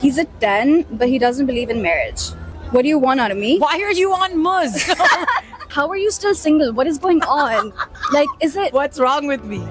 He's a 10, but he doesn't believe in marriage. What do you want out of me? Why are you on Muzz? How are you still single? What is going on? Like, is it... What's wrong with me?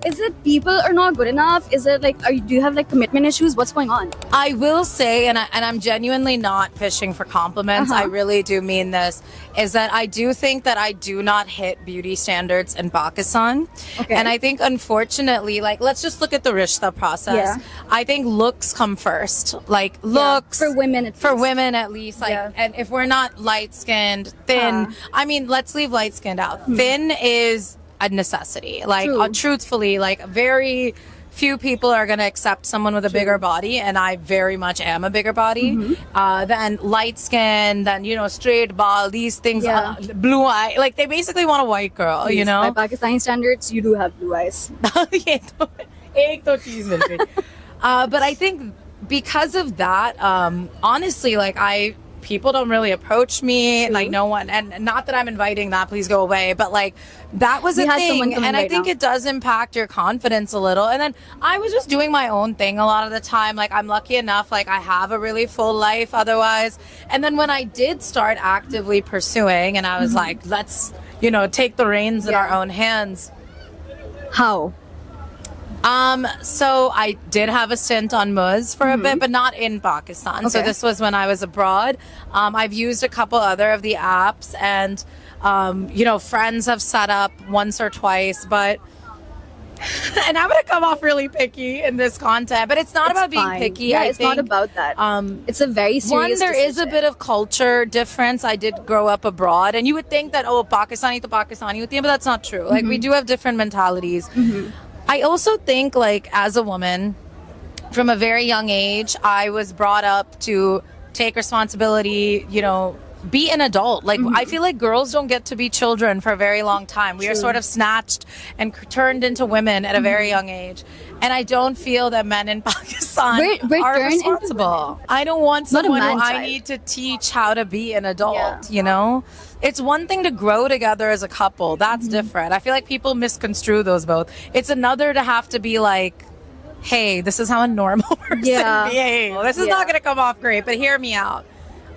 Is it people are not good enough? Is it like, do you have like commitment issues? What's going on? I will say, and I'm genuinely not fishing for compliments, I really do mean this, is that I do think that I do not hit beauty standards in Pakistan. Okay. And I think, unfortunately, like, let's just look at the rishta process. Yeah. I think looks come first. Like, looks. For women, at least. Like, and if we're not light-skinned, thin, I mean, let's leave light-skinned out. Thin is a necessity. Like, truthfully, like, very few people are going to accept someone with a bigger body, and I very much am a bigger body. Then light skin, then, you know, straight bald, these things, blue eye, like, they basically want a white girl, you know? By Pakistani standards, you do have blue eyes. But I think because of that, honestly, like, people don't really approach me, like, no one, and not that I'm inviting that, please go away, but like, that was a thing, and I think it does impact your confidence a little. And then I was just doing my own thing a lot of the time. Like, I'm lucky enough, like, I have a really full life otherwise. And then when I did start actively pursuing, and I was like, let's, you know, take the reins in our own hands. How? So I did have a stint on Muzz for a bit, but not in Pakistan. So this was when I was abroad. I've used a couple other of the apps, and, you know, friends have set up once or twice, but, and I'm going to come off really picky in this content, but it's not about being picky. Yeah, it's not about that. It's a very serious there is a bit of culture difference. I did grow up abroad, and you would think that, oh, Pakistani to Pakistani, but that's not true. Like, we do have different mentalities. I also think, like, as a woman, from a very young age, I was brought up to take responsibility, you know, be an adult. Like, I feel like girls don't get to be children for a very long time. We are sort of snatched and turned into women at a very young age. And I don't feel that men in Pakistan are responsible. I don't want someone who I need to teach how to be an adult, you know? It's one thing to grow together as a couple. That's different. I feel like people misconstrue those both. It's another to have to be like, hey, this is how a normal person behaves. This is not going to come off great, but hear me out.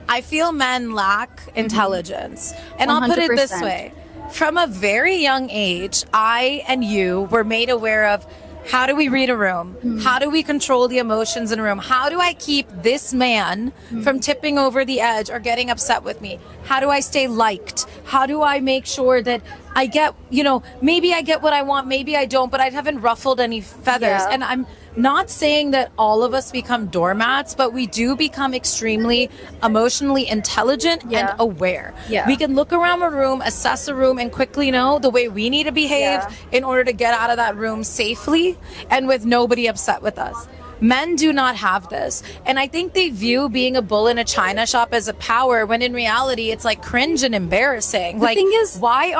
I feel men lack intelligence. And 100%. I'll put it this way. From a very young age, I and you were made aware of, how do we read a room? How do we control the emotions in a room? How do I keep this man from tipping over the edge or getting upset with me? How do I stay liked? How do I make sure that I get, you know, maybe I get what I want, maybe I don't, but I haven't ruffled any feathers. And I'm not saying that all of us become doormats, but we do become extremely emotionally intelligent and aware. We can look around a room, assess a room, and quickly know the way we need to behave in order to get out of that room safely and with nobody upset with us. Men do not have this. And I think they view being a bull in a china shop as a power, when in reality, it's like cringe and embarrassing. The thing is, why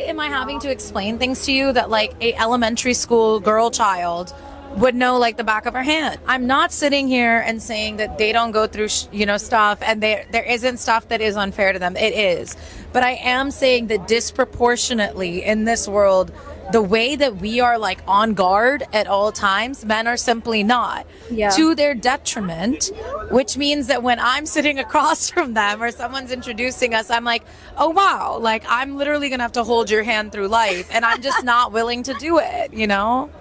am I having to explain things to you that like a elementary school girl child would know like the back of her hand? I'm not sitting here and saying that they don't go through, you know, stuff, and there isn't stuff that is unfair to them. It is. But I am saying that disproportionately in this world, the way that we are like on guard at all times, men are simply not, to their detriment, which means that when I'm sitting across from them or someone's introducing us, I'm like, oh wow, like I'm literally gonna have to hold your hand through life, and I'm just not willing to do it, you know?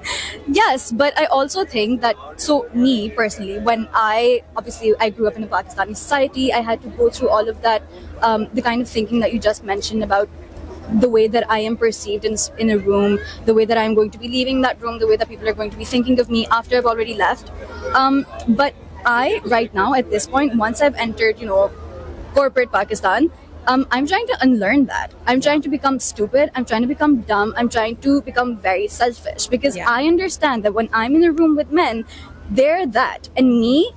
Yes, but I also think that, so me personally, when I grew up in a Pakistani society, I had to go through all of that, the kind of thinking that you just mentioned about the way that I am perceived in a room, the way that I'm going to be leaving that room, the way that people are going to be thinking of me after I've already left. But I, right now, at this point, once I've entered, you know, corporate Pakistan, I'm trying to unlearn that. I'm trying to become stupid. I'm trying to become dumb. I'm trying to become very selfish, because I understand that when I'm in a room with men, they're that. And me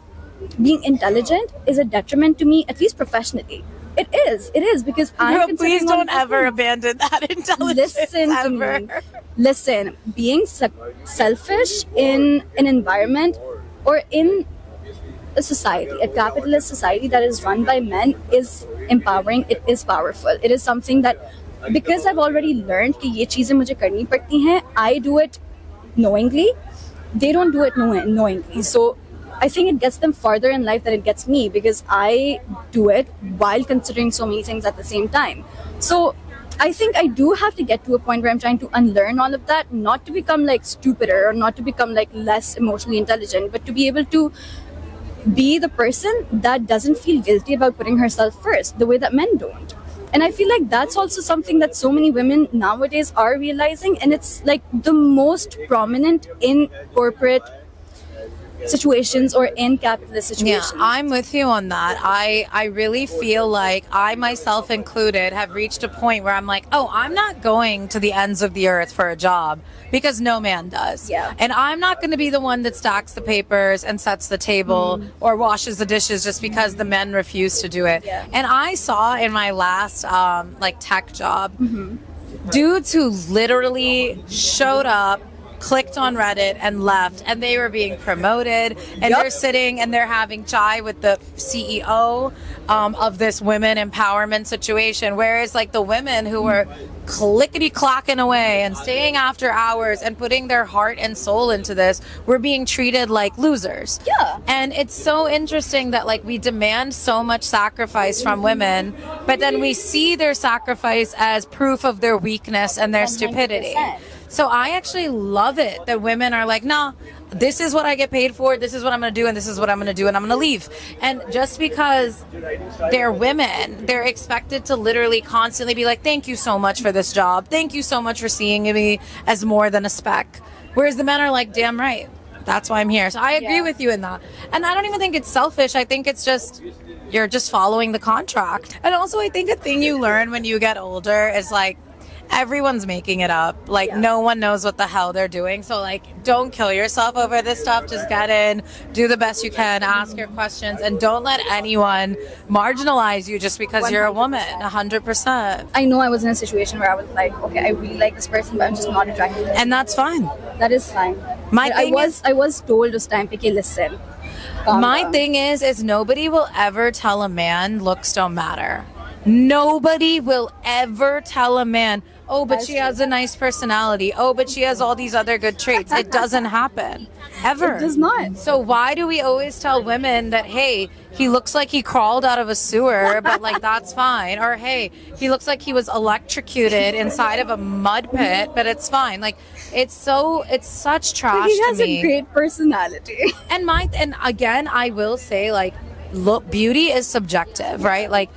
being intelligent is a detriment to me, at least professionally. It is because please don't ever abandon that intelligence. Listen to me. Listen, being selfish in an environment or in a society, a capitalist society that is run by men, is empowering. It is powerful. It is something that, because I've already learned कि ये चीजें मुझे करनी पड़ती हैं, I do it knowingly. They don't do it knowingly. So I think it gets them farther in life than it gets me, because I do it while considering so many things at the same time. So I think I do have to get to a point where I'm trying to unlearn all of that, not to become like stupider or not to become like less emotionally intelligent, but to be able to be the person that doesn't feel guilty about putting herself first the way that men don't. And I feel like that's also something that so many women nowadays are realizing, and it's like the most prominent in corporate situations or in capitalist situations. Yeah, I'm with you on that. I really feel like I myself included have reached a point where I'm like, oh, I'm not going to the ends of the earth for a job, because no man does. Yeah. And I'm not going to be the one that stacks the papers and sets the table or washes the dishes just because the men refuse to do it. Yeah. And I saw in my last like tech job, dudes who literally showed up, clicked on Reddit and left, and they were being promoted, and they're sitting and they're having chai with the CEO of this women empowerment situation, whereas like the women who were clickety clacking away and staying after hours and putting their heart and soul into this were being treated like losers. Yeah. And it's so interesting that like we demand so much sacrifice from women, but then we see their sacrifice as proof of their weakness and their 100%. stupidity. So I actually love it that women are like, nah, this is what I get paid for, this is what I'm going to do, and this is what I'm going to do, and I'm going to leave. And just because they're women, they're expected to literally constantly be like, thank you so much for this job. Thank you so much for seeing me as more than a speck. Whereas the men are like, damn right, that's why I'm here. So I agree with you in that. And I don't even think it's selfish. I think it's just, you're just following the contract. And also I think a thing you learn when you get older is like, everyone's making it up. Like no one knows what the hell they're doing. So like, don't kill yourself over this stuff. Just get in, do the best you can, ask your questions, and don't let anyone marginalize you just because you're a woman. 100%. I know I was in a situation where I was like, okay, I really like this person, but I'm just not attracted to them. And that's fine. That is fine. My But thing I was told this time, okay, listen. My thing is nobody will ever tell a man looks don't matter. Nobody will ever tell a man, oh, but she has a nice personality. Oh, but she has all these other good traits. It doesn't happen. Ever. It does not. So why do we always tell women that, hey, he looks like he crawled out of a sewer, but like that's fine? Or hey, he looks like he was electrocuted inside of a mud pit, but it's fine. Like it's such trash He has to me. a great personality. And again, I will say, like, look, beauty is subjective, right? Like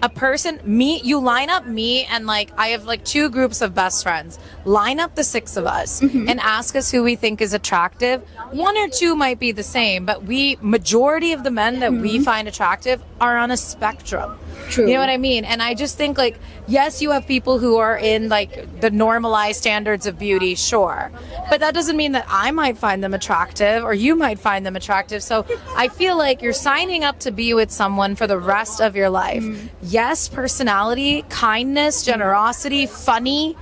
a person, you line up me and like I have like two groups of best friends. Line up the six of us and ask us who we think is attractive. One or two might be the same, but majority of the men that we find attractive are on a spectrum. True. You know what I mean? And I just think like, yes, you have people who are in like the normalized standards of beauty, sure. But that doesn't mean that I might find them attractive or you might find them attractive. So I feel like you're signing up to be with someone for the rest of your life. Yes, personality, kindness, generosity, funny,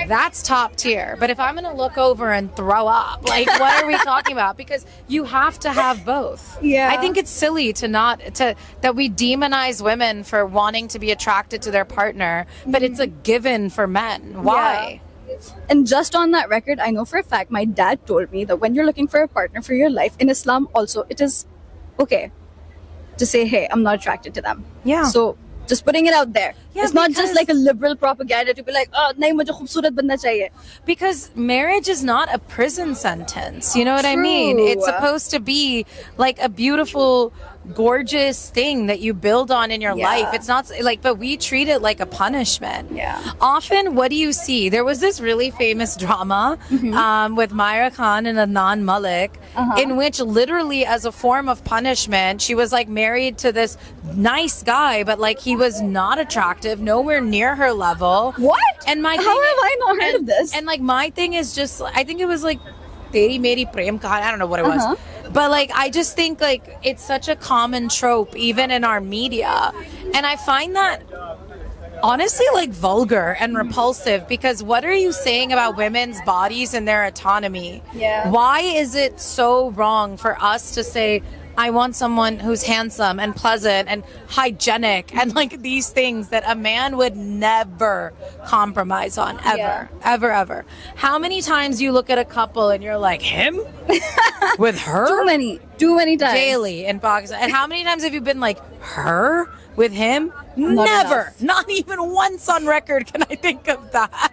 that's top tier. But if I'm going to look over and throw up, like what are we talking about? Because you have to have both. Yeah. I think it's silly that we demonize women for wanting to be attracted to their partner, but it's a given for men. Why? Yeah. And just on that record, I know for a fact, my dad told me that when you're looking for a partner for your life, in Islam also, it is okay to say, hey, I'm not attracted to them. Yeah. So just putting it out there. Yeah, it's not because- just like a liberal propaganda to be like, oh, nahi mujhe khoobsurat banna chahiye. Because marriage is not a prison sentence. You know what I mean? True. It's supposed to be like a beautiful, gorgeous thing that you build on in your Yeah. life. It's not like, but we treat it like a punishment. Yeah. Often, what do you see? There was this really famous drama with Myra Khan and Adnan Malik, in which literally, as a form of punishment, she was like married to this nice guy, but like he was not attractive, nowhere near her level. What? And my How thing have I not heard of this? And like my thing is just, I think it was like Teri Meri Prem Kahan, I don't know what it was. But like I just think like it's such a common trope even in our media. And I find that honestly like vulgar and repulsive, because what are you saying about women's bodies and their autonomy? Yeah. Why is it so wrong for us to say, I want someone who's handsome and pleasant and hygienic and like these things that a man would never compromise on ever. How many times you look at a couple and you're like, him with her? Too many times. Daily in Pakistan. And how many times have you been like, her with him? Not Never. enough. Not even once on record can I think of that.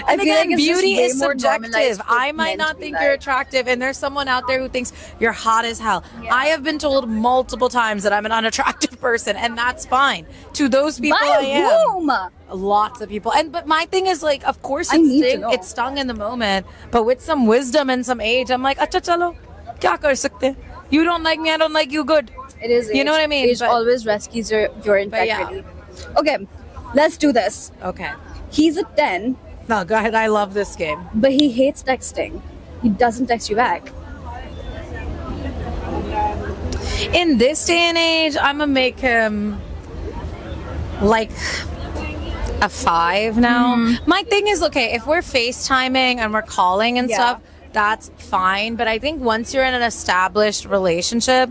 I And feel again, like it's just beauty way is more subjective. normalized for I men might to not be think like- you're attractive, and there's someone out there who thinks you're hot as hell. Yeah. I have been told multiple times that I'm an unattractive person, and that's fine. To those people, By I am. whom? Lots of people. But my thing is like, of course I need to know. it stung in the moment, but with some wisdom and some age, I'm like, acha chalo, kya kar sakte hain? You don't like me, I don't like you, good. It is age. You know what I mean? Age But- always rescues your But yeah. integrity. Okay, let's do this. Okay. He's a 10, No, go ahead. I love this game. but he hates texting. He doesn't text you back. In this day and age, I'm gonna make him like a 5 now. My thing is, okay, if we're FaceTiming and we're calling and Yeah. stuff, that's fine. But I think once you're in an established relationship,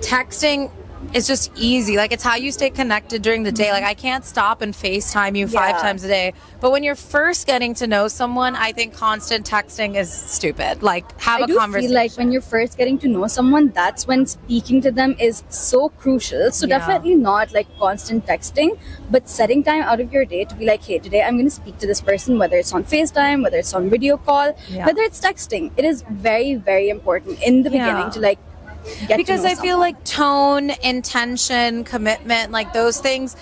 texting is just easy. Like, it's how you stay connected during the day. Like, I can't stop and FaceTime you 5 Yeah. times a day. But when you're first getting to know someone, I think constant texting is stupid. Like, have I a do conversation. feel like when you're first getting to know someone, that's when speaking to them is so crucial. So Yeah. definitely not like constant texting, but setting time out of your day to be like, hey, today I'm going to speak to this person, whether it's on FaceTime, whether it's on video call, Yeah. whether it's texting. It is very, very important in the Yeah. beginning to like get Because to know I feel like tone, intention, commitment, like those things,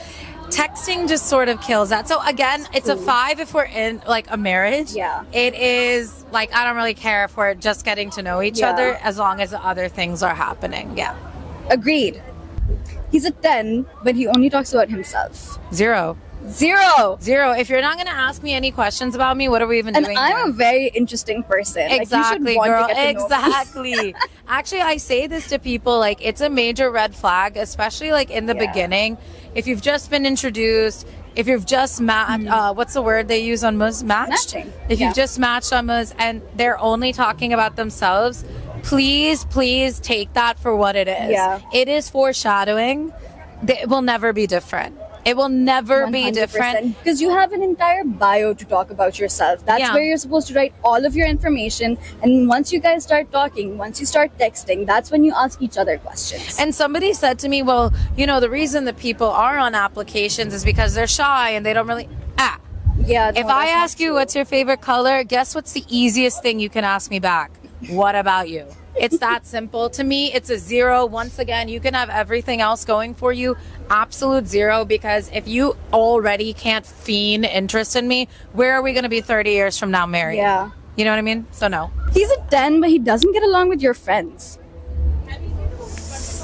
texting just sort of kills that. So again, it's a 5 if we're in like a marriage. Yeah. It is like, I don't really care if we're just getting to know each Yeah. other as long as other things are happening. Yeah. Agreed. He's a 10, but he only talks about himself. 0. 0. If you're not going to ask me any questions about me, what are we even And doing I'm here? a very interesting person. Exactly, like, you should girl. want to get to know me. Exactly. Actually, I say this to people, like, it's a major red flag, especially like in the Yeah. beginning. If you've just been introduced, if you've just what's the word they use on Muzz? Matched? Matching. If Yeah. you've just matched on Muzz and they're only talking about themselves, please take that for what it is. Yeah. It is foreshadowing. It will never be different. It will never be different. because you have an entire bio to talk about yourself. That's Yeah. where you're supposed to write all of your information. And once you guys start talking, once you start texting, that's when you ask each other questions. And somebody said to me, well, you know, the reason that people are on applications is because they're shy and they don't really. Yeah. no, If I that's not ask you true. what's your favorite color, guess what's the easiest thing you can ask me back? What about you? It's that simple. To me, it's a 0. Once again, you can have everything else going for you. Absolute 0, because if you already can't feign interest in me, where are we going to be 30 years from now married? Yeah. You know what I mean? So no. He's a 10, but he doesn't get along with your friends.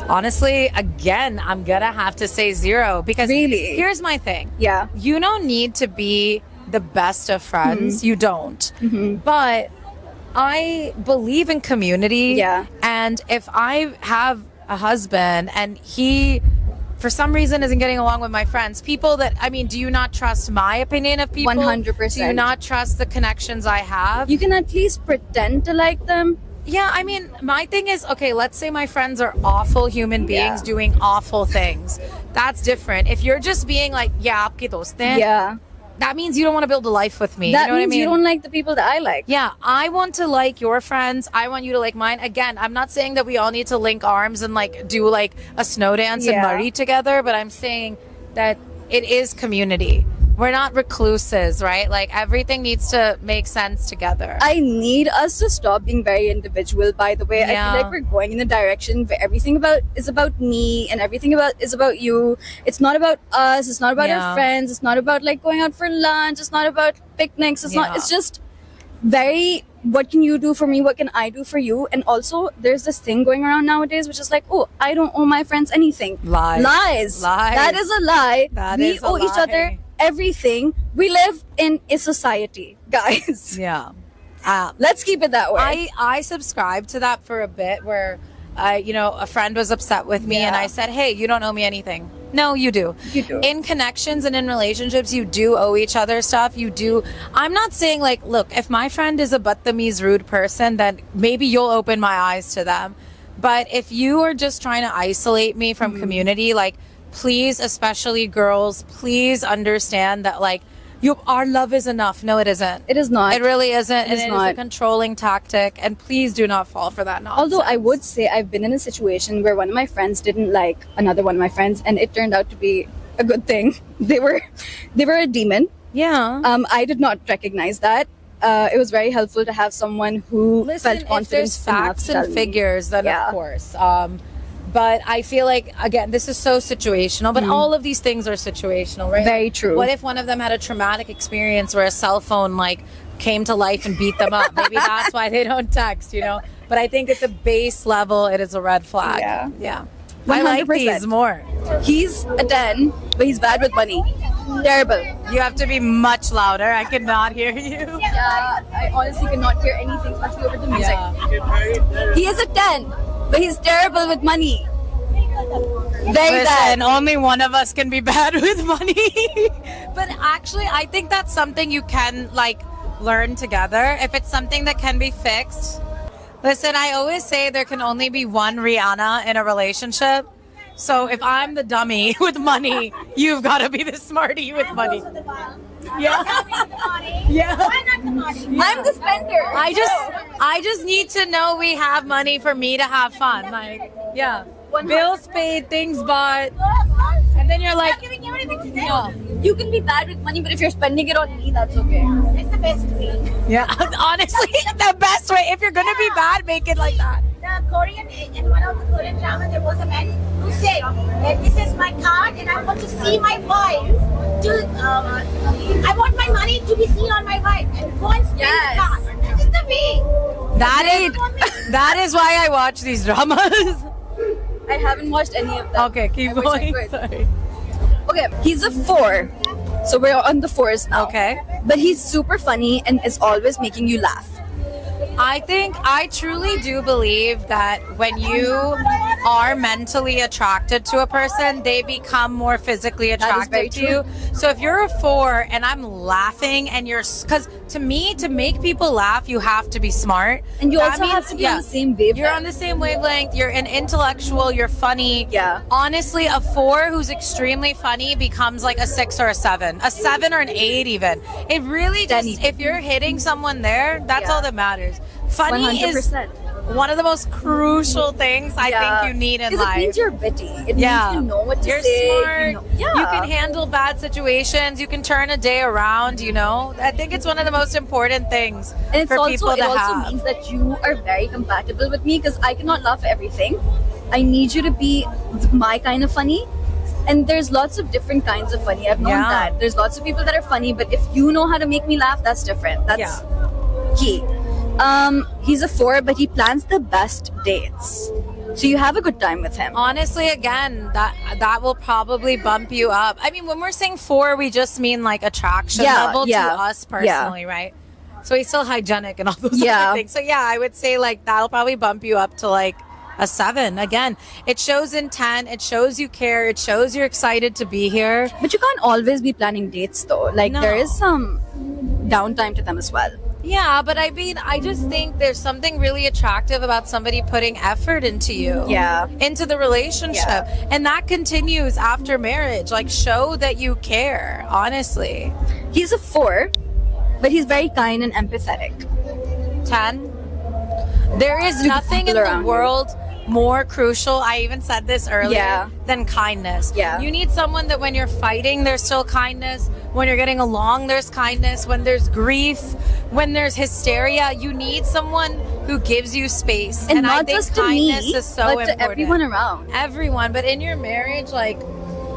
Honestly, again, I'm going to have to say 0 because Really? here's my thing. Yeah. You don't need to be the best of friends. Mm-hmm. You don't. But I believe in community. Yeah. And if I have a husband and he, for some reason, isn't getting along with my friends, people that, I mean, do you not trust my opinion of people? 100%. Do you not trust the connections I have? You can at least pretend to like them. Yeah, I mean, my thing is, okay, let's say my friends are awful human beings Yeah. doing awful things. That's different. If you're just being like, yeah, aapke dost hain, Yeah. that means you don't want to build a life with me. That you know what I means mean? you don't like the people that I like. Yeah, I want to like your friends. I want you to like mine. Again, I'm not saying that we all need to link arms and like do like a snow dance in Yeah. Murray together, but I'm saying that it is community. We're not recluses, right? Like everything needs to make sense together. I need us to stop being very individual, by the way. I Yeah. feel like we're going in a direction where everything is about me and everything is about you. It's not about us, it's not about Yeah. our friends, it's not about like going out for lunch, it's not about picnics, Yeah. it's just very what can you do for me, what can I do for you? And also there's this thing going around nowadays which is like, oh, I don't owe my friends anything. Lies. Lies. Lies. That is a lie. That we is a owe each lie. other everything. We live in a society, guys. yeah. Let's keep it that way. I subscribed to that for a bit where, you know, a friend was upset with me and Yeah. I said, hey, you don't owe me anything. No, you do. You do. In connections and in relationships, you do owe each other stuff. You do. I'm not saying like, look, if my friend is a battamiz rude person, then maybe you'll open my eyes to them. But if you are just trying to isolate me from community, like, please, especially girls, please understand that, like, our love is enough. No, it isn't. It is not. It really isn't. It is It is not. a controlling tactic. And please do not fall for that nonsense. Although I would say I've been in a situation where one of my friends didn't like another one of my friends, and it turned out to be a good thing. They were a demon. Yeah. I did not recognize that. It was very helpful to have someone who Listen, felt confident if there's facts enough to and tell me. figures, then Yeah. of course. But I feel like, again, this is so situational, but all of these things are situational, right? Very true. What if one of them had a traumatic experience where a cell phone, like, came to life and beat them up? Maybe that's why they don't text, you know? But I think at the base level, it is a red flag. Yeah. Yeah. I like 100%. these more. He's a 10, but he's bad with money. Terrible. You have to be much louder. I cannot hear you. Yeah, I honestly cannot hear anything, especially over the music. Yeah. He is a 10, but he's terrible with money. Very bad. Listen, only one of us can be bad with money. But actually, I think that's something you can, like, learn together. If it's something that can be fixed. Listen, I always say there can only be one Rihanna in a relationship. So if I'm the dummy with money, you've got to be the smarty with money. Yeah. Yeah. Why not the money? I'm the spender. I just need to know we have money for me to have fun. Like, yeah. Bills paid, things bought. And then you're like, I'm giving you everything today. yeah. You can be bad with money, but if you're spending it on me, that's okay. It's the best way. Yeah. Honestly, the best way. If you're going to be bad, make it like that. The Korean, in one of the Korean drama, there was a man who said that this is my card and I want to see my wife. I want my money to be seen on my wife and go and spend Yes. the card. That is the way. That is why I watch these dramas. I haven't watched any of them. Okay, keep I wish I going. could. Sorry. Okay, he's a 4. So we're on the 4s now. Okay. But he's super funny and is always making you laugh. I truly do believe that when you are mentally attracted to a person, they become more physically That is very attracted to you. So if you're a 4 and I'm laughing and because to me, to make people laugh, you have to be smart. And you That also have means- to be yeah. on the same wavelength. You're on the same wavelength. You're an intellectual. You're funny. Yeah. Honestly, a 4 who's extremely funny becomes like a 6 or a 7. A 7 or an 8 even. It really just, 10. if you're hitting someone there, that's Yeah. all that matters. Funny is 100%. one of the most crucial things I think you need in 'Cause life. it means you're witty. It Yeah. means you know what to You're say. smart. You know, yeah. You can handle bad situations. You can turn a day around, you know? I think it's one of the most important things And it's for also, people it to also have. means that you are very compatible with me because I cannot laugh at everything. I need you to be my kind of funny. And there's lots of different kinds of funny. I've known Yeah. that. There's lots of people that are funny, but if you know how to make me laugh, that's different. That's key. He's a 4, but he plans the best dates. So you have a good time with him. Honestly, again, that will probably bump you up. I mean, when we're saying 4, we just mean like attraction Yeah, level yeah, to us personally, right? So he's still hygienic and all those Yeah. other things. So yeah, I would say like that'll probably bump you up to like a 7. Again, it shows intent. It shows you care. It shows you're excited to be here. But you can't always be planning dates though. Like No. there is some downtime to them as well. Yeah, but I mean, I just think there's something really attractive about somebody putting effort into you. Yeah. Into the relationship. And that continues after marriage. Like, show that you care, honestly. He's a 4, but he's very kind and empathetic. 10. There is To the nothing in people the around you. world more crucial, I even said this earlier, Yeah. than kindness. Yeah. You need someone that when you're fighting, there's still kindness. When you're getting along, there's kindness. When there's grief, when there's hysteria, you need someone who gives you space. And I not think just to kindness me, is so but important. to everyone around. Everyone. But in your marriage, like,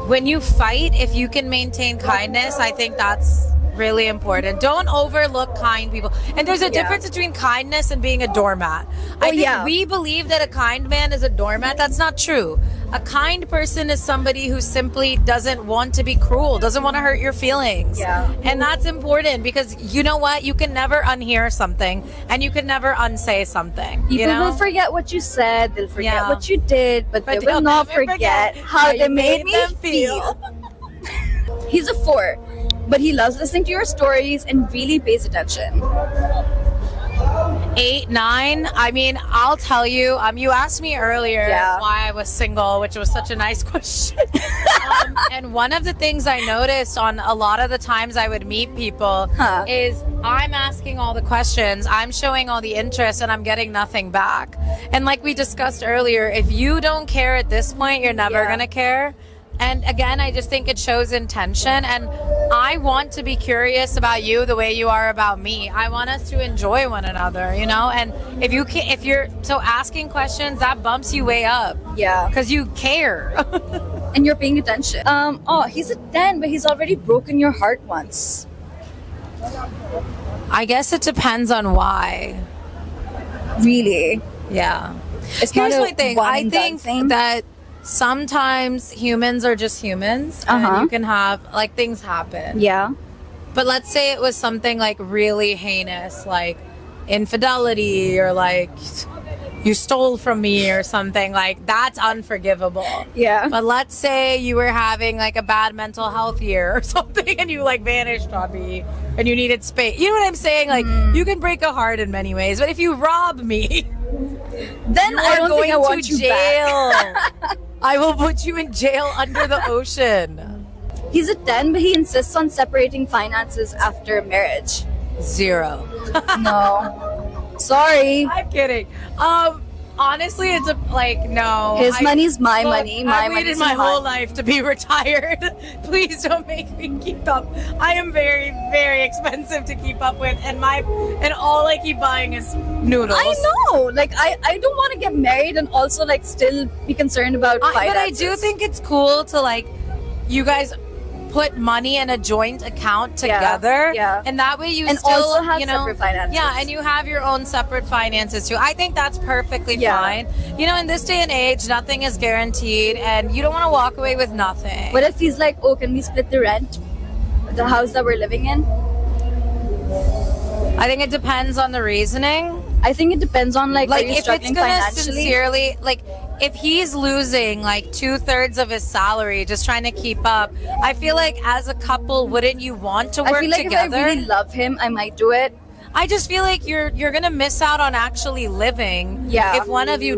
when you fight, if you can maintain kindness, I think that's really important. Don't overlook kind people. And there's a difference between kindness and being a doormat. I think we believe that a kind man is a doormat. That's not true. A kind person is somebody who simply doesn't want to be cruel, doesn't want to hurt your feelings. Yeah. And that's important because you know what? You can never unhear something and you can never unsay something. People you know? will forget what you said, they'll forget Yeah. what you did, but they they'll will not never forget how how they you made made me them feel. He's a 4, but he loves listening to your stories and really pays attention. 8 8, 9. I mean, I'll tell you. You asked me earlier Yeah. why I was single, which was such a nice question. And one of the things I noticed on a lot of the times I would meet people is I'm asking all the questions, I'm showing all the interest, and I'm getting nothing back. And like we discussed earlier, if you don't care at this point, you're never Yeah. gonna care. And again, I just think it shows intention, and I want to be curious about you the way you are about me. I want us to enjoy one another, you know. And if you're so asking questions, that bumps you way up Yeah. because you care. And you're paying attention. He's a 10, but he's already broken your heart once. I guess it depends on why. Really? Yeah. It's Here's not a my thing. one I and done think thing. that sometimes humans are just humans, and you can have like things happen. Yeah. But let's say it was something like really heinous, like infidelity, or like you stole from me or something, like that's unforgivable. Yeah. But let's say you were having like a bad mental health year or something, and you like vanished on me and you needed space. You know what I'm saying? Like you can break a heart in many ways, but if you rob me, Then you I are don't going think I want to you jail. back. I will put you in jail under the ocean. He's a 10, but he insists on separating finances after marriage. 0. No. Sorry. I'm kidding. Honestly, it's no. His money's my money. My I waited money's my whole mine. life to be retired. Please don't make me keep up. I am very, very expensive to keep up with, and all I keep buying is noodles. I know. Like, I don't want to get married and also like still be concerned about finances. But I do think it's cool to like you guys put money in a joint account together, yeah. and that way you And still also have you know separate finances. yeah, and you have your own separate finances too. I think that's perfectly Yeah. fine. You know, in this day and age, nothing is guaranteed, and you don't want to walk away with nothing. What if he's like, oh, can we split the rent? The house that we're living in? I think it depends on the reasoning. I think it depends on like are you If it's struggling gonna financially? sincerely, like if he's losing like 2/3 of his salary just trying to keep up, I feel like as a couple, wouldn't you want to work I feel like together? if I really love him, I might do it. I just feel like you're gonna miss out on actually living. Yeah. If one of you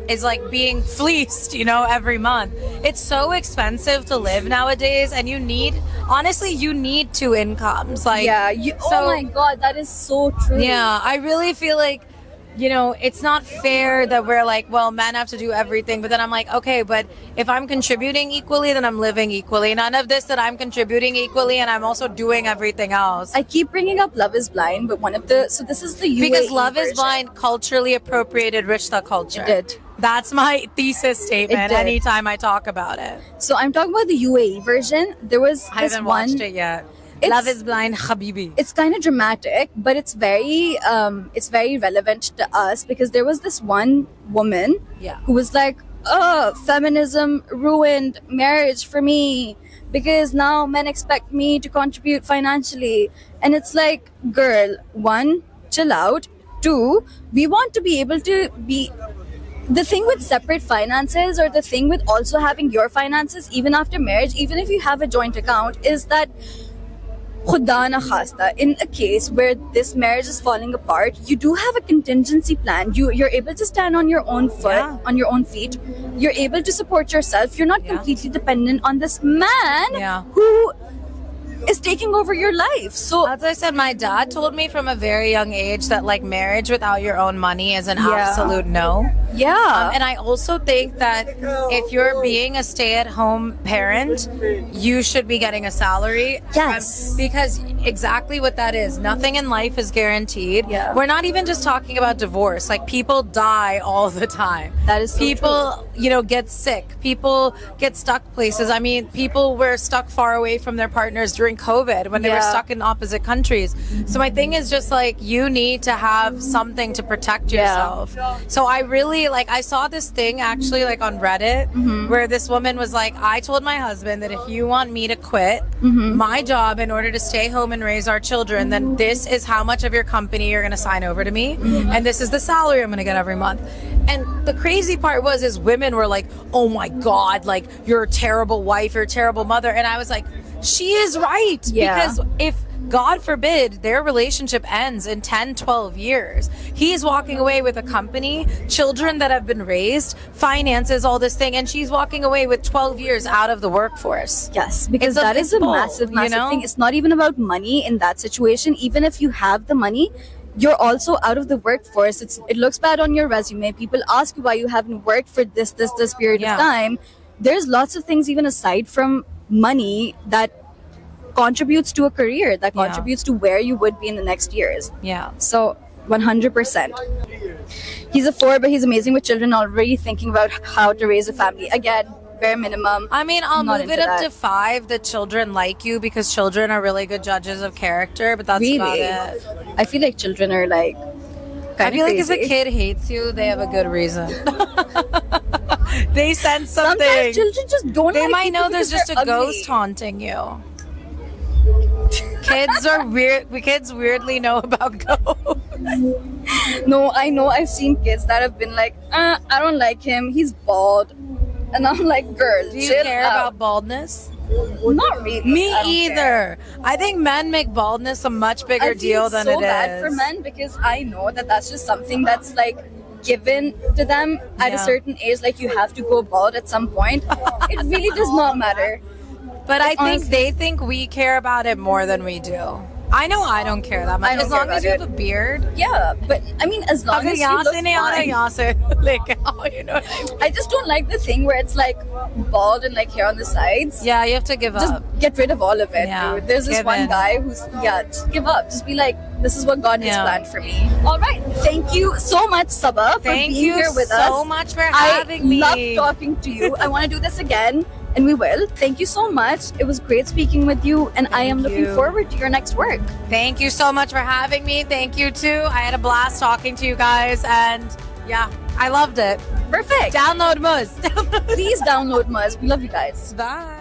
is like being fleeced, you know, every month. It's so expensive to live nowadays, and you need 2 incomes. Like Yeah. so- Oh my god, that is so true. Yeah, I really feel like, you know, it's not fair that we're like, well, men have to do everything. But then I'm like, okay, but if I'm contributing equally, then I'm living equally. None of this that I'm contributing equally and I'm also doing everything else. I keep bringing up Love is Blind, but so this is the UAE Because Love is version. Blind culturally appropriated Rishta culture. It did. That's my thesis statement did. anytime I talk about it. So I'm talking about the UAE version. There was I this haven't one. watched it yet. It's- Love is Blind, Habibi. It's kind of dramatic, but it's very relevant to us because there was this one woman Yeah. who was like, "Oh, feminism ruined marriage for me because now men expect me to contribute financially." And it's like, girl, one, chill out. Two, we want to be able to be. The thing with separate finances, or the thing with also having your finances even after marriage, even if you have a joint account, is that Khuda na khasta, in a case where this marriage is falling apart, you do have a contingency plan. You're able to stand on your own foot, Yeah. on your own feet. You're able to support yourself. You're not Yeah. completely dependent on this man Yeah. who is taking over your life. So As I said, my dad told me from a very young age that like marriage without your own money is an Yeah. absolute no. yeah, And I also think that if you're being a stay-at-home parent, you should be getting a salary. Yes. Because exactly what that is. Nothing in life is guaranteed. Yeah. We're not even just talking about divorce. Like people die all the time. That is so people, you know, get sick. People get stuck places. I mean, people were stuck far away from their partners during COVID when they were Yeah. stuck in opposite countries. So my thing is just like you need to have something to protect Yeah. yourself. So I really like I saw this thing actually like on Reddit where this woman was like, I told my husband that if you want me to quit my job in order to stay home and raise our children, then this is how much of your company you're going to sign over to me, and this is the salary I'm going to get every month. And the crazy part was is women were like, oh my god, like you're a terrible wife, you're a terrible mother. And I was like, she is right. Yeah. Because if God forbid their relationship ends in 10, 12 years. He's walking away with a company, children that have been raised, finances, all this thing, and she's walking away with 12 years out of the workforce. Yes, because It's that is a both, massive, you massive know? thing. It's not even about money in that situation. Even if you have the money, you're also out of the workforce. It looks bad on your resume. People ask you why you haven't worked for this period Yeah. of time. There's lots of things even aside from money that contributes to a career, that Yeah. contributes to where you would be in the next years. Yeah. So 100%. He's a 4, but he's amazing with children, already thinking about how to raise a family. Again, bare minimum. I mean, I'll Not move it into up that. to 5 that children like you because children are really good judges of character, but that's about Really? it. I feel like children are like I kind feel of like if a crazy. kid hates you, they have a good reason. They sense something. Sometimes children just don't They like might people know there's because just a they're ugly. ghost haunting you. Kids are weird. Kids weirdly know about ghosts. No, I know. I've seen kids that have been like, I don't like him. He's bald, and I'm like, girl, Do you chill care out. about baldness? Not really. Me I don't care. either. I think men make baldness a much bigger I deal feel than so it is. bad for men because I know that that's just something that's like given to them at a Yeah. certain age. Like you have to go bald at some point. It really does not matter. But I think honestly- they think we care about it more than we do. I know I don't care that much. I don't As long care as you about have a beard. Yeah, but I mean, as long अगर as you यहाँ look से नहीं आना fine. यहाँ से लेके आओ, you know what I mean? I just don't like the thing where it's like bald and like hair on the sides. Yeah, you have to give Just up. get rid of all of it, Yeah, dude. There's this give one in. guy who's just give up. Just be like, this is what God has Yeah. planned for me. All right, thank you so much, Sabah, for Thank being you here with us. so much for having me. I love talking to you. I want to do this again, and we will. Thank you so much. It was great speaking with you, and I am looking you. forward to your next work. Thank you so much for having me. Thank you too. I had a blast talking to you guys, and yeah, I loved it. Perfect. Download Muzz. Please download Muzz. We love you guys. Bye.